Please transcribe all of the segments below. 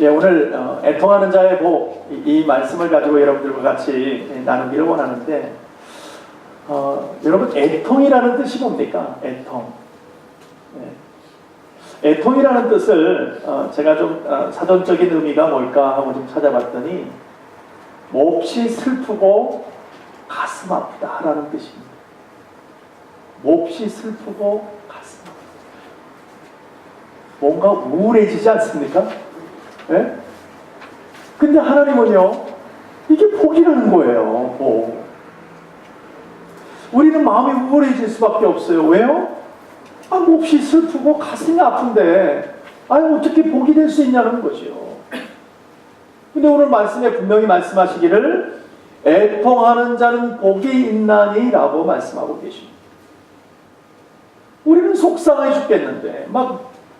예, 오늘 애통하는 자의 복, 이 말씀을 가지고 여러분들과 같이 나누기를 원하는데, 여러분 애통이라는 뜻이 뭡니까? 애통. 예. 애통이라는 뜻을 제가 좀 사전적인 의미가 뭘까 하고 좀 찾아봤더니 몹시 슬프고 가슴 아프다라는 뜻입니다. 몹시 슬프고 가슴 아프다. 뭔가 우울해지지 않습니까? 예? 근데 하나님은요, 이게 복이라는 거예요, 복. 우리는 마음이 우울해질 수밖에 없어요. 왜요? 몹시 슬프고 가슴이 아픈데, 어떻게 복이 될 수 있냐는 거죠. 근데 오늘 말씀에 분명히 말씀하시기를, 애통하는 자는 복이 있나니? 라고 말씀하고 계십니다. 우리는 속상해 죽겠는데,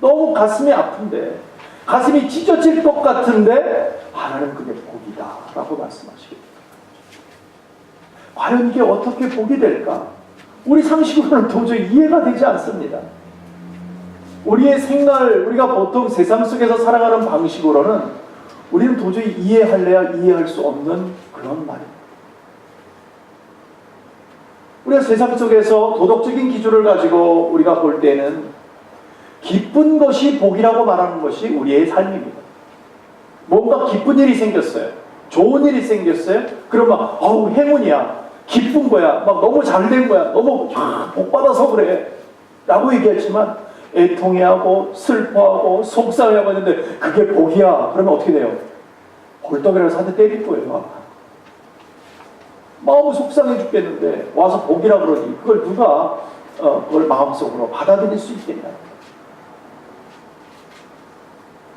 너무 가슴이 아픈데, 가슴이 찢어질 것 같은데 하나님 그게 복이다 라고 말씀하시겠다. 과연 이게 어떻게 복이 될까? 우리 상식으로는 도저히 이해가 되지 않습니다. 우리의 생활, 우리가 보통 세상 속에서 살아가는 방식으로는 우리는 도저히 이해할래야 이해할 수 없는 그런 말입니다. 우리가 세상 속에서 도덕적인 기준을 가지고 우리가 볼 때는 기쁜 것이 복이라고 말하는 것이 우리의 삶입니다. 뭔가 기쁜 일이 생겼어요. 좋은 일이 생겼어요. 그럼 행운이야. 기쁜 거야. 너무 잘 된 거야. 너무 복 받아서 그래. 라고 얘기했지만 애통해하고 슬퍼하고 속상해하고 했는데 그게 복이야. 그러면 어떻게 돼요? 벌떡이라서 한 대 때릴 거예요. 마음이 속상해 죽겠는데 와서 복이라 그러니 그걸 누가 그걸 마음속으로 받아들일 수 있겠냐.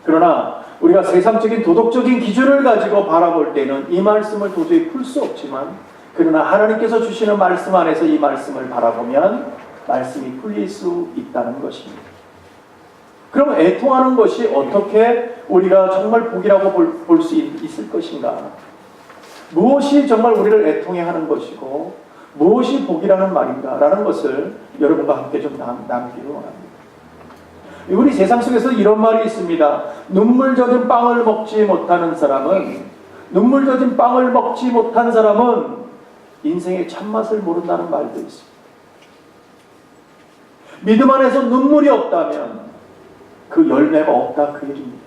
그러나 우리가 세상적인 도덕적인 기준을 가지고 바라볼 때는 이 말씀을 도저히 풀 수 없지만, 그러나 하나님께서 주시는 말씀 안에서 이 말씀을 바라보면 말씀이 풀릴 수 있다는 것입니다. 그럼 애통하는 것이 어떻게 우리가 정말 복이라고 볼 수 있을 것인가? 무엇이 정말 우리를 애통해 하는 것이고 무엇이 복이라는 말인가? 라는 것을 여러분과 함께 좀 나누기를 원합니다. 우리 세상 속에서 이런 말이 있습니다. 눈물 젖은 빵을 먹지 못한 사람은 인생의 참맛을 모른다는 말도 있습니다. 믿음 안에서 눈물이 없다면 그 열매가 없다, 그 얘기입니다.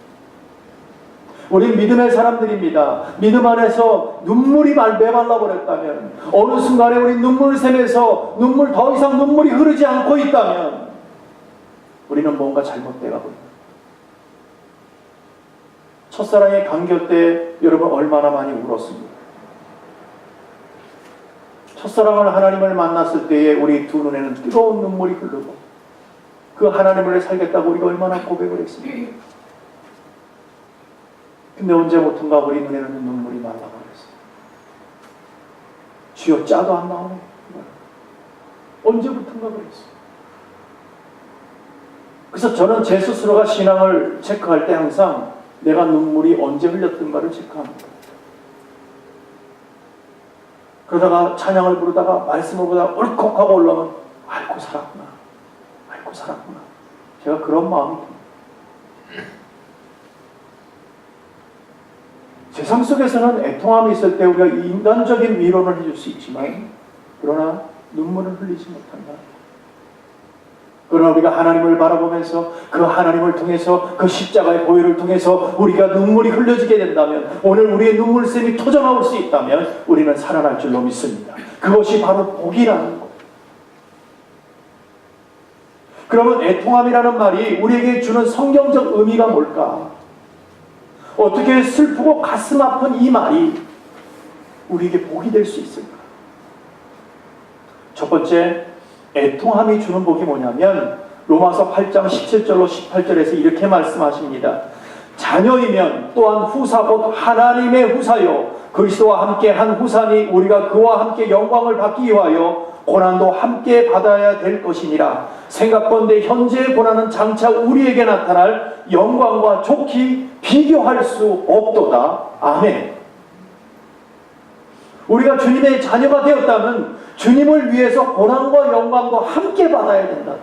우린 믿음의 사람들입니다. 믿음 안에서 눈물이 메말라 버렸다면, 어느 순간에 우리 눈물샘에서 더 이상 눈물이 흐르지 않고 있다면 우리는 뭔가 잘못되어 버립니다. 첫사랑의 간교 때 여러분 얼마나 많이 울었습니까? 첫사랑을 하나님을 만났을 때에 우리 두 눈에는 뜨거운 눈물이 흐르고 그 하나님을 살겠다고 우리가 얼마나 고백을 했습니까? 근데 언제부턴가 우리 눈에는 눈물이 말라버렸어요. 쥐어 짜도 안 나오네. 언제부턴가 그랬어요. 그래서 저는 제 스스로가 신앙을 체크할 때 항상 내가 눈물이 언제 흘렸던가를 체크합니다. 그러다가 찬양을 부르다가 말씀을 보다가 울컥하고 올라오면 아이고 살았구나. 제가 그런 마음이 듭니다. 세상 속에서는 애통함이 있을 때 우리가 인간적인 위로를 해줄 수 있지만, 그러나 눈물을 흘리지 못한다. 그러나 우리가 하나님을 바라보면서 그 하나님을 통해서 그 십자가의 보혈을 통해서 우리가 눈물이 흘려지게 된다면, 오늘 우리의 눈물샘이 터져나올 수 있다면 우리는 살아날 줄로 믿습니다. 그것이 바로 복이라는 것. 그러면 애통함이라는 말이 우리에게 주는 성경적 의미가 뭘까? 어떻게 슬프고 가슴 아픈 이 말이 우리에게 복이 될 수 있을까? 첫 번째, 애통함이 주는 복이 뭐냐면 로마서 8장 17절로 18절에서 이렇게 말씀하십니다. 자녀이면 또한 후사 곧 하나님의 후사요 그리스도와 함께 한 후사니 우리가 그와 함께 영광을 받기 위하여 고난도 함께 받아야 될 것이니라. 생각건대 현재의 고난은 장차 우리에게 나타날 영광과 좋게 비교할 수 없도다. 아멘. 우리가 주님의 자녀가 되었다면 주님을 위해서 고난과 영광도 함께 받아야 된다.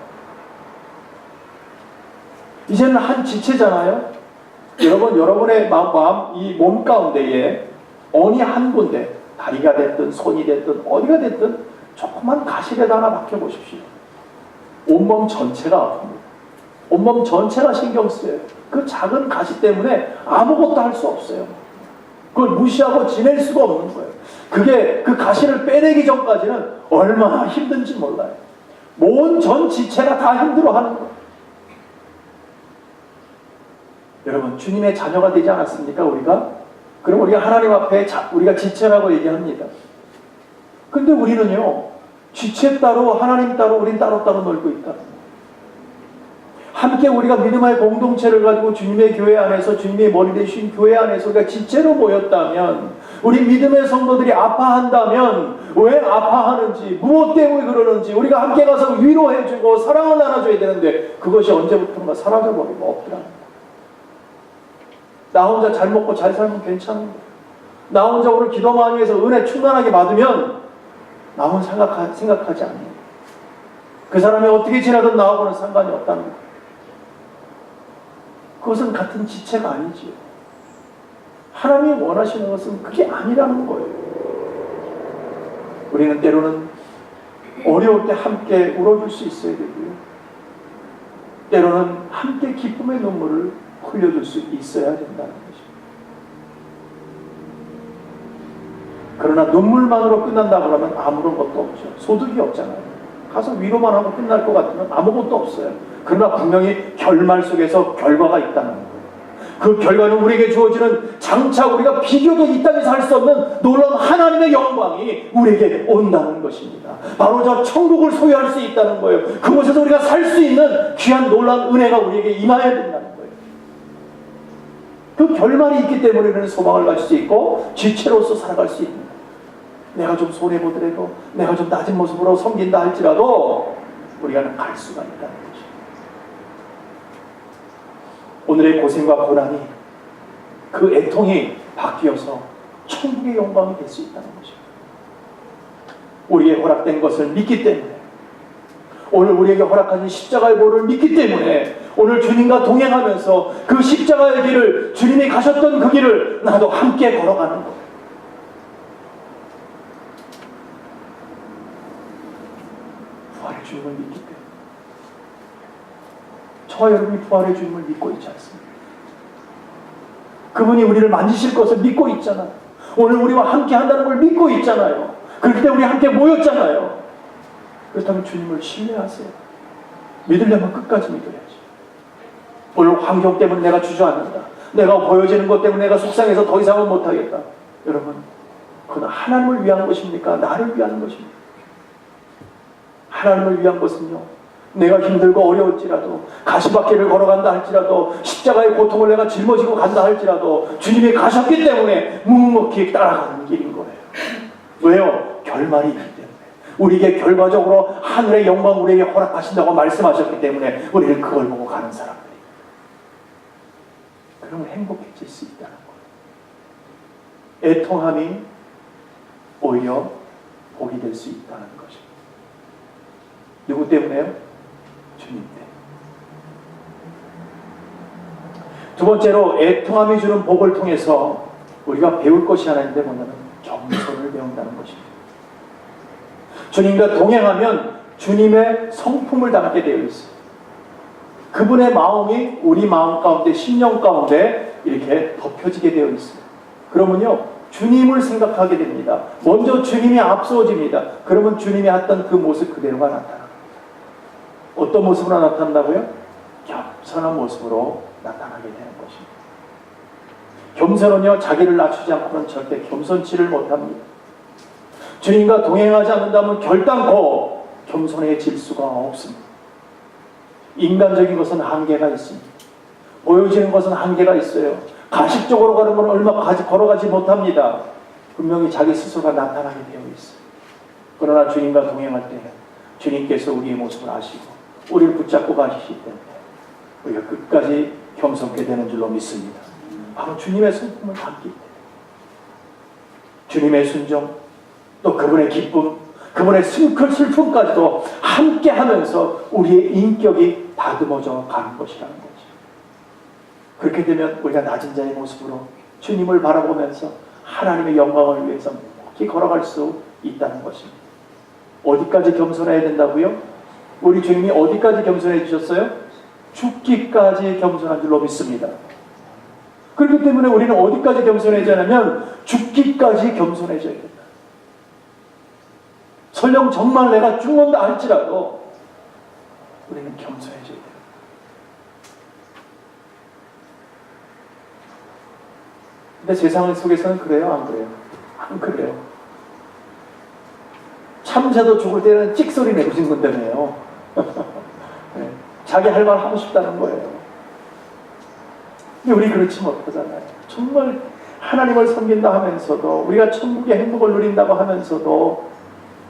이제는 한 지체잖아요. 여러분의 마음, 이 몸 가운데에 어디 한 군데, 다리가 됐든 손이 됐든 어디가 됐든 조그만 가시에다 하나 박혀보십시오. 온몸 전체가 아픕니다. 온몸 전체가 신경 쓰여요. 그 작은 가시 때문에 아무것도 할 수 없어요. 그걸 무시하고 지낼 수가 없는 거예요. 그게 그 가시를 빼내기 전까지는 얼마나 힘든지 몰라요. 몸 전 지체가 다 힘들어하는 거예요. 여러분, 주님의 자녀가 되지 않았습니까, 우리가? 그럼 우리가 하나님 앞에 우리가 지체라고 얘기합니다. 근데 우리는요, 지체 따로 하나님 따로 우린 따로따로 놀고 있다. 함께 우리가 믿음의 공동체를 가지고 주님의 교회 안에서, 주님의 머리 되신 교회 안에서 우리가 지체로 모였다면, 우리 믿음의 성도들이 아파한다면 왜 아파하는지, 무엇 때문에 그러는지 우리가 함께 가서 위로해주고 사랑을 나눠줘야 되는데, 그것이 언제부턴가 사라져버리고 없더라는 거예요. 나 혼자 잘 먹고 잘 살면 괜찮은 거예요. 나 혼자 오늘 기도 많이 해서 은혜 충만하게 받으면 나만 생각하지 않는, 그 사람이 어떻게 지나든 나하고는 상관이 없다는 거예요. 그것은 같은 지체가 아니지요. 하나님이 원하시는 것은 그게 아니라는 거예요. 우리는 때로는 어려울 때 함께 울어줄 수 있어야 되고요, 때로는 함께 기쁨의 눈물을 흘려줄 수 있어야 된다는 것입니다. 그러나 눈물만으로 끝난다고 하면 아무런 것도 없죠. 소득이 없잖아요. 가서 위로만 하고 끝날 것 같으면 아무것도 없어요. 그러나 분명히 결말 속에서 결과가 있다는 거예요. 그 결과는 우리에게 주어지는 장차 우리가 비교도 이 땅에서 할 수 없는 놀라운 하나님의 영광이 우리에게 온다는 것입니다. 바로 저 천국을 소유할 수 있다는 거예요. 그곳에서 우리가 살 수 있는 귀한 놀라운 은혜가 우리에게 임하여야 된다는 거예요. 그 결말이 있기 때문에 우리는 소망을 가질 수 있고 지체로서 살아갈 수 있는 거예요. 내가 좀 손해보더라도, 내가 좀 낮은 모습으로 섬긴다 할지라도 우리가 갈 수가 있다는 거죠. 오늘의 고생과 고난이, 그 애통이 바뀌어서 천국의 영광이 될 수 있다는 거죠. 우리에게 허락된 것을 믿기 때문에, 오늘 우리에게 허락하신 십자가의 보를 믿기 때문에 오늘 주님과 동행하면서 그 십자가의 길을, 주님이 가셨던 그 길을 나도 함께 걸어가는 거예요. 부활의 주님을 믿기 때문에. 저와 여러분이 부활의 주님을 믿고 있지 않습니까? 그분이 우리를 만지실 것을 믿고 있잖아요. 오늘 우리와 함께 한다는 걸 믿고 있잖아요. 그렇기 때문에 우리 함께 모였잖아요. 그렇다면 주님을 신뢰하세요. 믿으려면 끝까지 믿어야지. 오늘 환경 때문에 내가 주저앉는다, 내가 보여지는 것 때문에 내가 속상해서 더 이상은 못하겠다. 여러분, 그건 하나님을 위한 것입니까? 나를 위한 것입니까? 하나님을 위한 것은요, 내가 힘들고 어려울지라도, 가시밭길을 걸어간다 할지라도, 십자가의 고통을 내가 짊어지고 간다 할지라도 주님이 가셨기 때문에 묵묵히 따라가는 길인 거예요. 왜요? 결말이 있기 때문에. 우리에게 결과적으로 하늘의 영광 우리에게 허락하신다고 말씀하셨기 때문에 우리는 그걸 보고 가는 사람들이, 그러면 행복해질 수 있다는 거예요. 애통함이 오히려 복이 될 수 있다는 것입니다. 누구 때문에요? 주님 때문에. 두 번째로, 애통함이 주는 복을 통해서 우리가 배울 것이 하나 있는데 뭐냐면 겸손을 배운다는 것입니다. 주님과 동행하면 주님의 성품을 담게 되어 있어요. 그분의 마음이 우리 마음 가운데, 심령 가운데 이렇게 덮여지게 되어 있어요. 그러면요, 주님을 생각하게 됩니다. 먼저 주님이 앞서집니다. 그러면 주님이 했던 그 모습 그대로가 나타납니다. 어떤 모습으로 나타난다고요? 겸손한 모습으로 나타나게 되는 것입니다. 겸손은요, 자기를 낮추지 않고는 절대 겸손치를 못합니다. 주님과 동행하지 않는다면 결단코 겸손해질 수가 없습니다. 인간적인 것은 한계가 있습니다. 보여지는 것은 한계가 있어요. 가식적으로 걸으면 얼마 걸어가지 못합니다. 분명히 자기 스스로가 나타나게 되어 있어요. 그러나 주님과 동행할 때는 주님께서 우리의 모습을 아시고 우리를 붙잡고 가시기 때문에 우리가 끝까지 겸손하게 되는 줄로 믿습니다. 바로 주님의 성품을 담기 때문에. 주님의 순종, 또 그분의 기쁨, 그분의 슬픔까지도 함께 하면서 우리의 인격이 다듬어져 가는 것이라는 거죠. 그렇게 되면 우리가 낮은 자의 모습으로 주님을 바라보면서 하나님의 영광을 위해서 묵묵히 걸어갈 수 있다는 것입니다. 어디까지 겸손해야 된다고요? 우리 주님이 어디까지 겸손해 주셨어요? 죽기까지 겸손한 줄로 믿습니다. 그렇기 때문에 우리는 어디까지 겸손해져야 하냐면 죽기까지 겸손해져야 된다. 설령 정말 내가 죽는다 할지라도 우리는 겸손해져야 돼요. 근데 세상 속에서는 그래요? 안 그래요? 안 그래요. 참새도 죽을 때는 찍소리 내고 죽는다며요. 네. 자기 할 말 하고 싶다는 거예요. 근데 우리 그렇지 못하잖아요. 정말 하나님을 섬긴다 하면서도, 우리가 천국의 행복을 누린다고 하면서도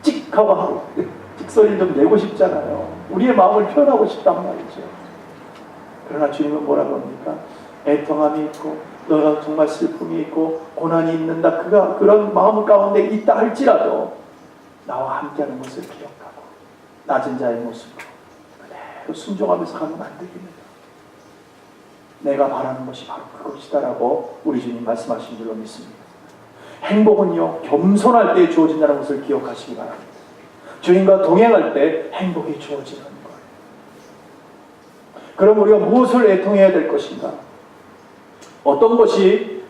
찍하고 하고 찍소리를 좀 내고 싶잖아요. 우리의 마음을 표현하고 싶단 말이죠. 그러나 주님은 뭐라고 합니까? 애통함이 있고 너가 정말 슬픔이 있고 고난이 있는다, 그런 마음 가운데 있다 할지라도 나와 함께하는 것을 기억하고 낮은 자의 모습으로 그대로 순종하면서 가면 안 되겠느냐. 내가 바라는 것이 바로 그것이다라고 우리 주님 말씀하신 줄로 믿습니다. 행복은요, 겸손할 때 주어진다는 것을 기억하시기 바랍니다. 주님과 동행할 때 행복이 주어지는 거예요. 그럼 우리가 무엇을 애통해야 될 것인가? 어떤 것을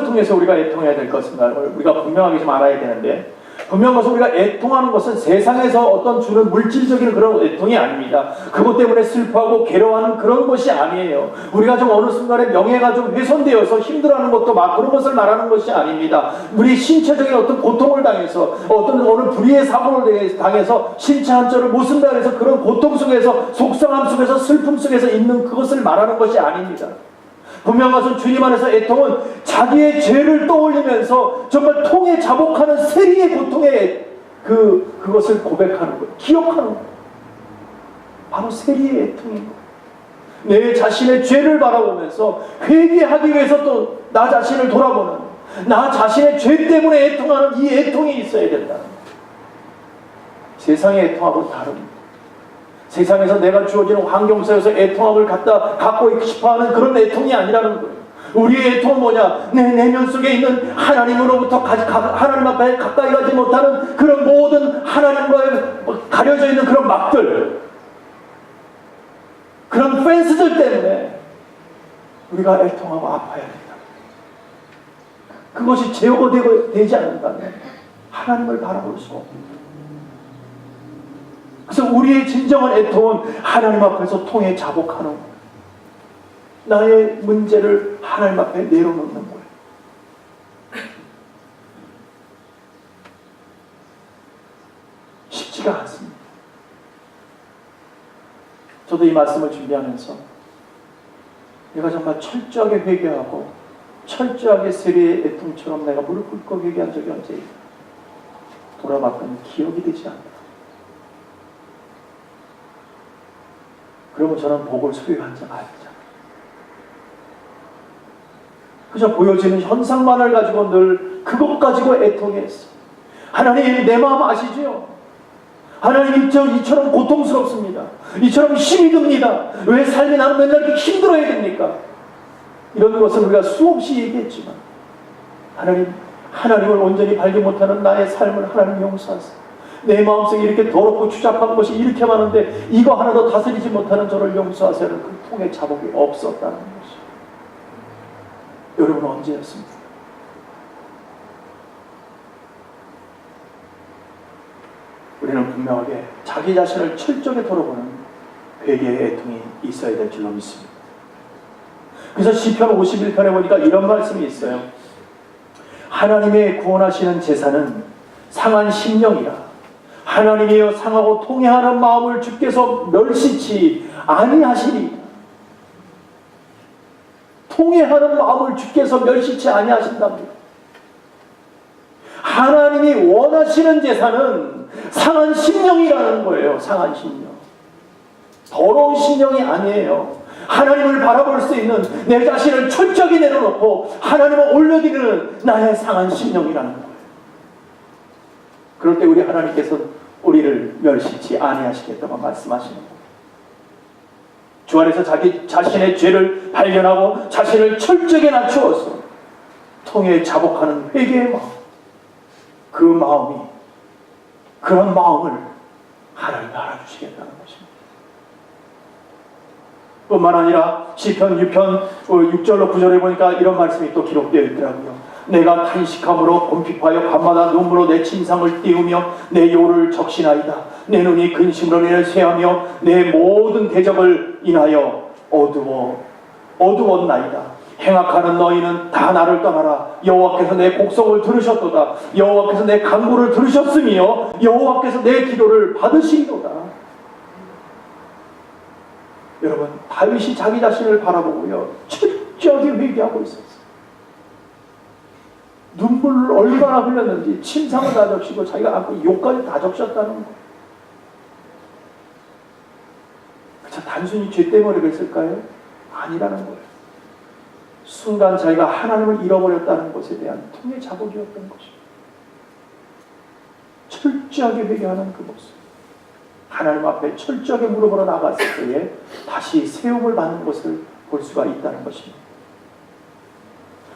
통해서 우리가 애통해야 될 것인가? 우리가 분명하게 좀 알아야 되는데, 분명한 것은 우리가 애통하는 것은 세상에서 어떤 주는 물질적인 그런 애통이 아닙니다. 그것 때문에 슬퍼하고 괴로워하는 그런 것이 아니에요. 우리가 좀 어느 순간에 명예가 좀 훼손되어서 힘들어하는 것도 막 그런 것을 말하는 것이 아닙니다. 우리 신체적인 어떤 고통을 당해서 어느 불의의 사고를 당해서 신체 한쪽을 못 쓴다 해서 그런 고통 속에서, 속상함 속에서, 슬픔 속에서 있는 그것을 말하는 것이 아닙니다. 분명한 것은 주님 안에서 애통은 자기의 죄를 떠올리면서 정말 통에 자복하는 세리의 고통에 그것을 고백하는 거예요. 기억하는 거예요. 바로 세리의 애통인 거예요. 내 자신의 죄를 바라보면서 회개하기 위해서 또 나 자신을 돌아보는, 나 자신의 죄 때문에 애통하는 이 애통이 있어야 된다. 세상의 애통하고는 다릅니다. 세상에서 내가 주어지는 환경 속에서 애통함을 갖고 싶어하는 그런 애통이 아니라는 거예요. 우리의 애통은 뭐냐? 내 내면 속에 있는 하나님으로부터 하나님 앞에 가까이 가지 못하는 그런 모든 하나님과의 가려져 있는 그런 막들, 그런 펜스들 때문에 우리가 애통하고 아파야 된다. 그것이 제어되지 않는다면 하나님을 바라볼 수 없습니다. 그래서 우리의 진정한 애통은 하나님 앞에서 통해 자복하는 거예요. 나의 문제를 하나님 앞에 내려놓는 거예요. 쉽지가 않습니다. 저도 이 말씀을 준비하면서 내가 정말 철저하게 회개하고 철저하게 세리의 애통처럼 내가 무릎 꿇고 회개한 적이 언제일까? 돌아봤더니 기억이 되지 않다. 그러면 저는 복을 소유한 자가 아니잖아요. 그저 보여지는 현상만을 가지고 늘 그것 가지고 애통했어. 하나님, 내 마음 아시죠? 하나님, 이처럼 고통스럽습니다. 이처럼 힘이 듭니다. 왜 삶이 나는 맨날 이렇게 힘들어야 됩니까? 이런 것을 우리가 수없이 얘기했지만 하나님을 온전히 발견 못하는 나의 삶을 하나님 용서하세요. 내 마음속에 이렇게 더럽고 추잡한 것이 이렇게 많은데 이거 하나도 다스리지 못하는 저를 용서하세요는 그 통의 자복이 없었다는 것이죠. 여러분은 언제였습니까? 우리는 분명하게 자기 자신을 철저하게 돌아보는 회개의 애통이 있어야 될 줄로 믿습니다. 그래서 시편 51편에 보니까 이런 말씀이 있어요. 하나님의 구원하시는 제사는 상한 심령이라. 하나님이여 상하고 통회하는 마음을 주께서 멸시치 아니하시리. 통회하는 마음을 주께서 멸시치 아니하신답니다. 하나님이 원하시는 제사는 상한 심령이라는 거예요. 상한 심령. 더러운 심령이 아니에요. 하나님을 바라볼 수 있는 내 자신을 철저하게 내려놓고 하나님을 올려드리는 나의 상한 심령이라는 거예요. 그럴 때 우리 하나님께서 우리를 멸시치 아니하시겠다고 말씀하시는 거예요. 주 안에서 자기 자신의 죄를 발견하고 자신을 철저하게 낮추어서 통에 자복하는 회개의 마음, 그 마음이, 그런 마음을 하나님이 알아주시겠다는 것입니다. 뿐만 아니라 시편 6편 6절로 9절에 보니까 이런 말씀이 또 기록되어 있더라고요. 내가 탄식함으로 곰핍하여 밤마다 눈물로 내 침상을 띄우며 내 요를 적시나이다. 내 눈이 근심으로 내를 쇠하며 내 모든 대적을 인하여 어두웠나이다. 행악하는 너희는 다 나를 떠나라. 여호와께서 내 곡성을 들으셨도다. 여호와께서 내 간구를 들으셨으며 여호와께서 내 기도를 받으시리로다. 여러분, 다윗이 자기 자신을 바라보고요, 철저하게 회개하고 있었어요. 눈물을 얼마나 흘렸는지, 침상을 다 적시고 자기가 안고 욕까지 다 적셨다는 거. 그저 단순히 죄 때문에 그랬을까요? 아니라는 거예요. 순간 자기가 하나님을 잃어버렸다는 것에 대한 통의 자복이었던 것입니다. 철저하게 회개하는 그 모습, 하나님 앞에 철저하게 무릎으로 나갔을 때에 다시 세움을 받는 것을 볼 수가 있다는 것입니다.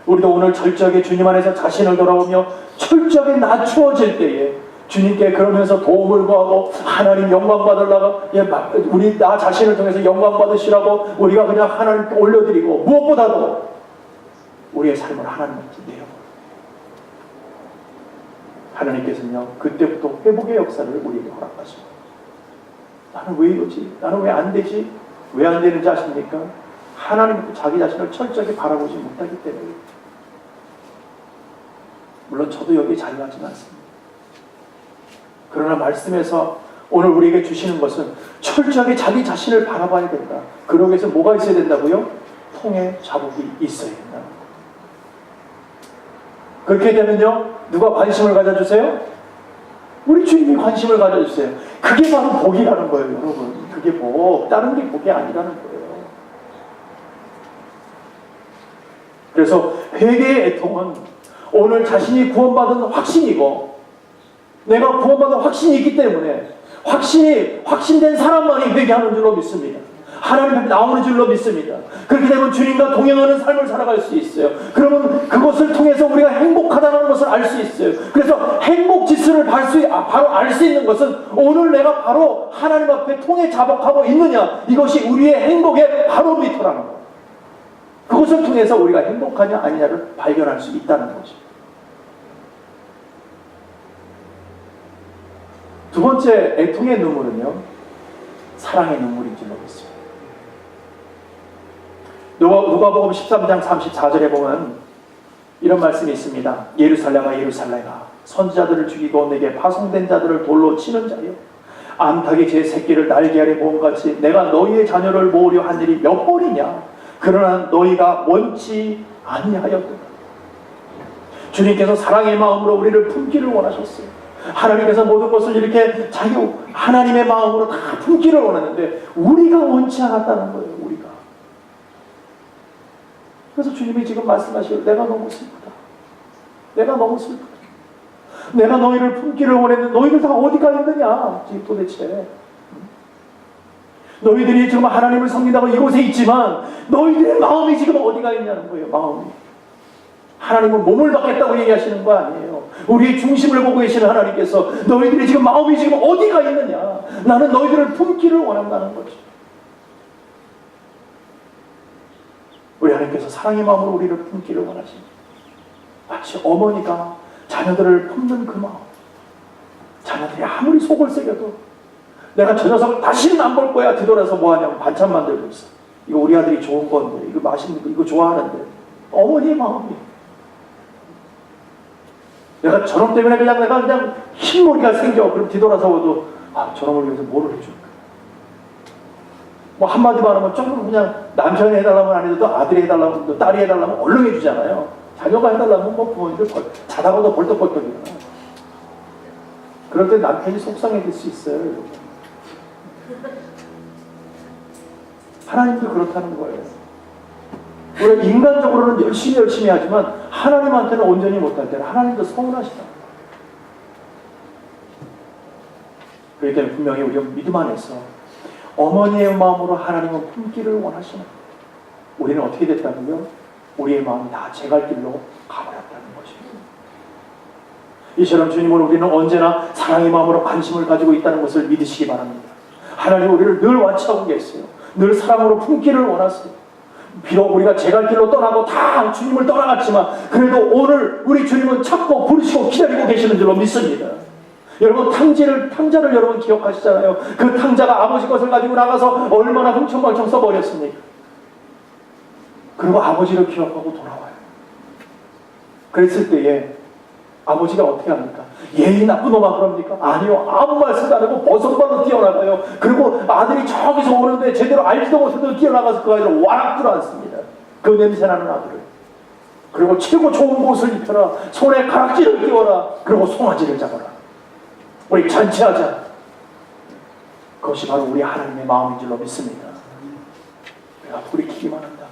우리도 오늘 철저하게 주님 안에서 자신을 돌아보며 철저하게 낮추어질 때에 주님께 그러면서 도움을 구하고 하나님 영광 받으려고, 우리 나 자신을 통해서 영광 받으시라고 우리가 그냥 하나님께 올려드리고, 무엇보다도 우리의 삶을 하나님께 내려버려요. 하나님께서는요, 그때부터 회복의 역사를 우리에게 허락하십니다. 나는 왜 이러지? 나는 왜 안 되지? 왜 안 되는지 아십니까? 하나님도 자기 자신을 철저하게 바라보지 못하기 때문에. 물론 저도 여기에 자유하지는 않습니다. 그러나 말씀에서 오늘 우리에게 주시는 것은 철저하게 자기 자신을 바라봐야 된다. 그러기 위해서 뭐가 있어야 된다고요? 통의 자복이 있어야 된다. 그렇게 되면요, 누가 관심을 가져주세요? 우리 주님이 관심을 가져주세요. 그게 바로 복이라는 거예요, 여러분. 그게 복. 다른 게 복이 아니라는 거예요. 그래서 회개의 애통은 오늘 자신이 구원받은 확신이고, 내가 구원받은 확신이 있기 때문에 확신된 사람만이 회개하는 줄로 믿습니다. 하나님 앞에 나오는 줄로 믿습니다. 그렇게 되면 주님과 동행하는 삶을 살아갈 수 있어요. 그러면 그것을 통해서 우리가 행복하다는 것을 알 수 있어요. 그래서 행복 지수를 바로 알 수 있는 것은 오늘 내가 바로 하나님 앞에 통해 자복하고 있느냐, 이것이 우리의 행복의 바로미터라는 거예요. 그것을 통해서 우리가 행복하냐 아니냐를 발견할 수 있다는 거죠. 두 번째 애통의 눈물은요, 사랑의 눈물인 줄로 믿습니다. 누가복음 13장 34절에 보면 이런 말씀이 있습니다. 예루살렘아 예루살렘아, 선지자들을 죽이고 내게 파송된 자들을 돌로 치는 자여, 암탉이 제 새끼를 날개 아래 모음같이 내가 너희의 자녀를 모으려 한 일이 몇 번이냐. 그러나 너희가 원치 아니하였도다. 주님께서 사랑의 마음으로 우리를 품기를 원하셨어요. 하나님께서 모든 것을 이렇게 자기 하나님의 마음으로 다 품기를 원하는데 우리가 원치 않았다는 거예요. 우리가. 그래서 주님이 지금 말씀하시고, 내가 너무 슬프다. 내가 너무 슬프다. 내가 너희를 품기를 원했는데 너희들 다 어디가 있느냐 지금 도대체. 너희들이 지금 하나님을 섬긴다고 이곳에 있지만 너희들의 마음이 지금 어디가 있냐는 거예요. 마음이. 하나님은 몸을 받겠다고 얘기하시는 거 아니에요. 우리의 중심을 보고 계시는 하나님께서 너희들이 지금 마음이 지금 어디가 있느냐, 나는 너희들을 품기를 원한다는 거죠. 우리 하나님께서 사랑의 마음으로 우리를 품기를 원하십니다. 마치 어머니가 자녀들을 품는 그 마음. 자녀들이 아무리 속을 새겨도 내가 저 녀석 다시는 안 볼 거야. 뒤돌아서 뭐 하냐면 반찬 만들고 있어. 이거 우리 아들이 좋은 건데, 이거 맛있는 거, 이거 좋아하는데. 어머니의 마음이. 내가 저놈 때문에 내가 그냥 흰머리가 생겨. 그럼 뒤돌아서 와도, 저놈을 위해서 뭐를 해줄까? 뭐 한마디만 하면 조금 그냥 남편이 해달라면 안 해도 아들이 해달라면 또 딸이 해달라면 얼른 해주잖아요. 자녀가 해달라면 뭐 부모님들 자다가도 벌떡벌떡이야. 그럴 때 남편이 속상해질 수 있어요. 하나님도 그렇다는 거예요. 우리가 인간적으로는 열심히 하지만 하나님한테는 온전히 못할 때는 하나님도 서운하시다. 그렇기 때문에 분명히 우리가 믿음 안에서 어머니의 마음으로 하나님은 품기를 원하시는 거예요. 우리는 어떻게 됐다고요? 우리의 마음이 다 제 갈 길로 가버렸다는 것입니다. 이처럼 주님은 우리는 언제나 사랑의 마음으로 관심을 가지고 있다는 것을 믿으시기 바랍니다. 하나님 우리를 늘 완치하고 계세요. 늘 사랑으로 품기를 원하세요. 비록 우리가 제 갈 길로 떠나고 다 주님을 떠나갔지만 그래도 오늘 우리 주님은 찾고 부르시고 기다리고 계시는 줄로 믿습니다. 여러분 탕자를 여러분 기억하시잖아요. 그 탕자가 아버지 것을 가지고 나가서 얼마나 흥청망청 써버렸습니까? 그리고 아버지를 기억하고 돌아와요. 그랬을 때에 아버지가 어떻게 합니까? 예의 나쁜 놈아 그럽니까? 아니요. 아무 말씀도 안 하고 버선발로 뛰어나가요. 그리고 아들이 저기서 오는데 제대로 알지도 못해도 뛰어나가서 그 아이를 와락 끌어안습니다. 그 냄새나는 아들을. 그리고 최고 좋은 옷을 입혀라. 손에 가락지를 끼워라. 그리고 송아지를 잡아라. 우리 잔치하자. 그것이 바로 우리 하나님의 마음인 줄로 믿습니다. 우리가 돌이키기만 한다.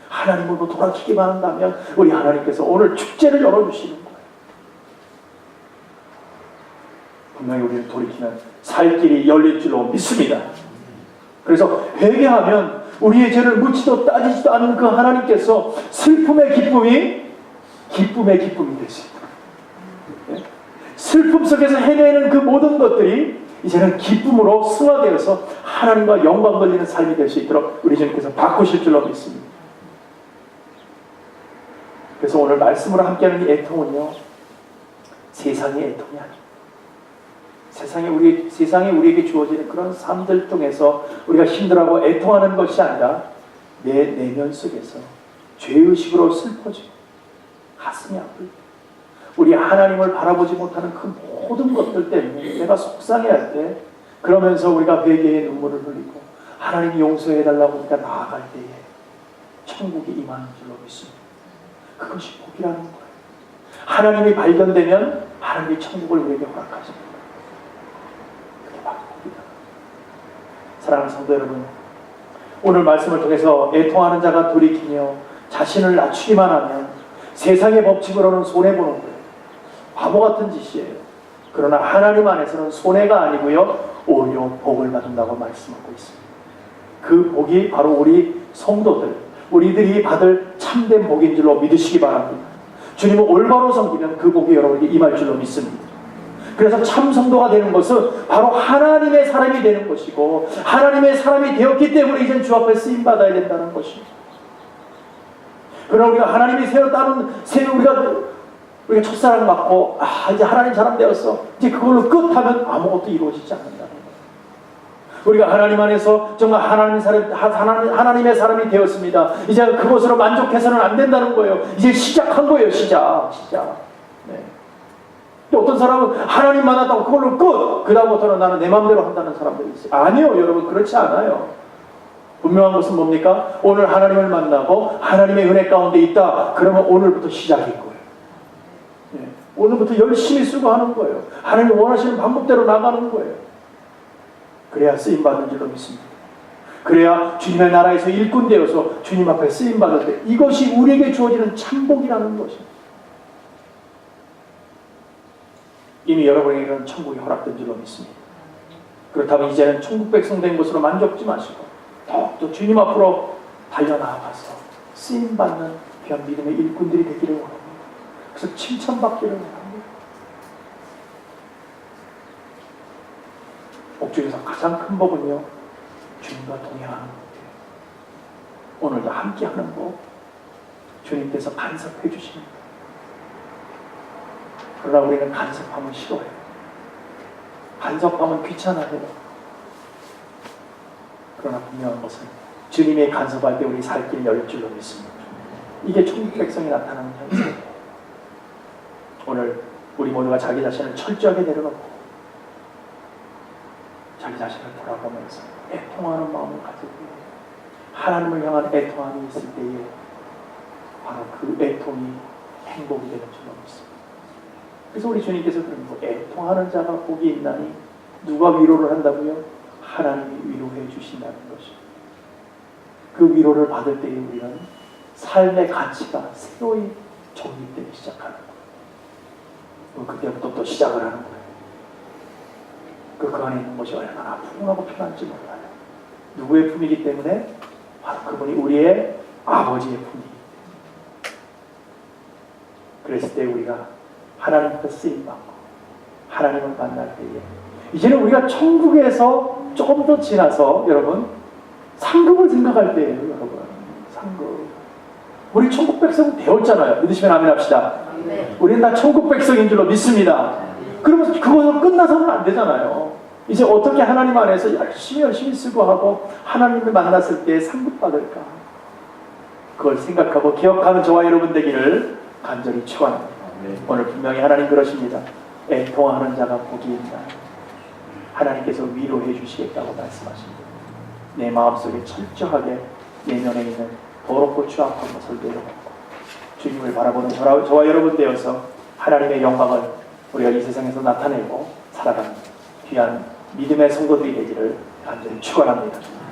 하나님으로 돌아키기만 한다면 우리 하나님께서 오늘 축제를 열어주시는 거예요. 분명히 우리를 돌이키는 살 길이 열릴 줄로 믿습니다. 그래서 회개하면 우리의 죄를 묻지도 따지지도 않는 그 하나님께서 슬픔의 기쁨이 기쁨의 기쁨이 될 수 있다. 슬픔 속에서 해내는 그 모든 것들이 이제는 기쁨으로 승화되어서 하나님과 영광 걸리는 삶이 될 수 있도록 우리 주님께서 바꾸실 줄로 믿습니다. 그래서 오늘 말씀으로 함께하는 이 애통은요, 세상의 애통이 아닙니다. 세상에 우리에게 주어지는 그런 삶들 통해서 우리가 힘들어하고 애통하는 것이 아니라 내 내면 속에서 죄의식으로 슬퍼지고 가슴이 아프고 우리 하나님을 바라보지 못하는 그 모든 것들 때문에 내가 속상해할 때 그러면서 우리가 회개의 눈물을 흘리고 하나님이 용서해달라고 우리가 나아갈 때에 천국이 임하는 줄로 믿습니다. 그것이 복이라는 거예요. 하나님이 발견되면 하나님이 천국을 우리에게 허락하십니다. 그게 바로 복이다. 사랑하는 성도 여러분, 오늘 말씀을 통해서 애통하는 자가 돌이키며 자신을 낮추기만 하면 세상의 법칙으로는 손해보는 거예요. 바보 같은 짓이에요. 그러나 하나님 안에서는 손해가 아니고요, 오히려 복을 받는다고 말씀하고 있습니다. 그 복이 바로 우리 성도들, 우리들이 받을 참된 복인 줄로 믿으시기 바랍니다. 주님은 올바로 섬기면 그 복이 여러분에게 임할 줄로 믿습니다. 그래서 참 성도가 되는 것은 바로 하나님의 사람이 되는 것이고 하나님의 사람이 되었기 때문에 이제 주 앞에 쓰임받아야 된다는 것입니다. 그러나 우리가 하나님이 우리가 첫사랑 맞고 이제 하나님 사람 되었어. 이제 그걸로 끝하면 아무것도 이루어지지 않는다는 거예요. 우리가 하나님 안에서 정말 하나님의 사람이 되었습니다. 이제 그것으로 만족해서는 안 된다는 거예요. 이제 시작한 거예요. 시작. 네. 어떤 사람은 하나님 만났다고 그걸로 끝! 그 다음부터는 나는 내 마음대로 한다는 사람들이 있어요. 아니요, 여러분. 그렇지 않아요. 분명한 것은 뭡니까? 오늘 하나님을 만나고 하나님의 은혜 가운데 있다. 그러면 오늘부터 시작인 거예요. 네. 오늘부터 열심히 수고하는 거예요. 하나님 원하시는 방법대로 나가는 거예요. 그래야 쓰임받는 줄로 믿습니다. 그래야 주님의 나라에서 일꾼 되어서 주님 앞에 쓰임받을 때 이것이 우리에게 주어지는 참복이라는 것입니다. 이미 여러분에게는 천국이 허락된 줄로 믿습니다. 그렇다면 이제는 천국 백성 된 것으로 만족지 마시고 더욱더 주님 앞으로 달려나가서 쓰임받는 귀한 믿음의 일꾼들이 되기를 원합니다. 그래서 칭찬받기를 원합니다. 복 중에서 가장 큰 복은요, 주님과 동행하는 것이에요. 오늘도 함께하는 복, 주님께서 간섭해 주시는 것. 그러나 우리는 간섭하면 싫어해요. 간섭하면 귀찮아해요. 그러나 분명한 것은 주님의 간섭할 때 우리 살 길이 열릴 줄로 믿습니다. 이게 천국 백성이 나타나는 현상이에요. 오늘 우리 모두가 자기 자신을 철저하게 내려놓고 자기 자신을 돌아보면서 애통하는 마음을 가지고 하나님을 향한 애통함이 있을 때에 바로 그 애통이 행복이 되는 줄로 믿습니다. 그래서 우리 주님께서 그런 거, 애통하는 자가 복이 있나니 누가 위로를 한다고요? 하나님이 위로해 주신다는 것입니다. 그 위로를 받을 때에 우리는 삶의 가치가 새로이 정립되기 시작하는 거예요. 그때부터 또 시작을 하는 거예요. 그 안에 있는 것이 얼마나 풍요하고 편한지 몰라요. 누구의 품이기 때문에? 바로 그분이 우리의 아버지의 품이. 그랬을 때 우리가 하나님 앞에 쓰임받고 하나님을 만날 때에 이제는 우리가 천국에서 조금 더 지나서 여러분 상급을 생각할 때예요. 여러분 상급. 우리 천국 백성 되었잖아요. 믿으시면 아멘 합시다. 네. 우리는 다 천국 백성인 줄로 믿습니다. 그러면서 그것은 끝나서는 안 되잖아요. 이제 어떻게 하나님 안에서 열심히 수고하고 하나님을 만났을 때 상급 받을까? 그걸 생각하고 기억하는 저와 여러분 되기를 간절히 축원합니다. 오늘 분명히 하나님 그러십니다. 애통하는 자가 복이 있다. 하나님께서 위로해 주시겠다고 말씀하십니다. 내 마음속에 철저하게 내면에 있는 더럽고 추악한 것을 내려놓고 주님을 바라보는 저와 여러분 되어서 하나님의 영광을 우리가 이 세상에서 나타내고 살아가는 귀한 믿음의 성도들이 되기를 간절히 축원합니다.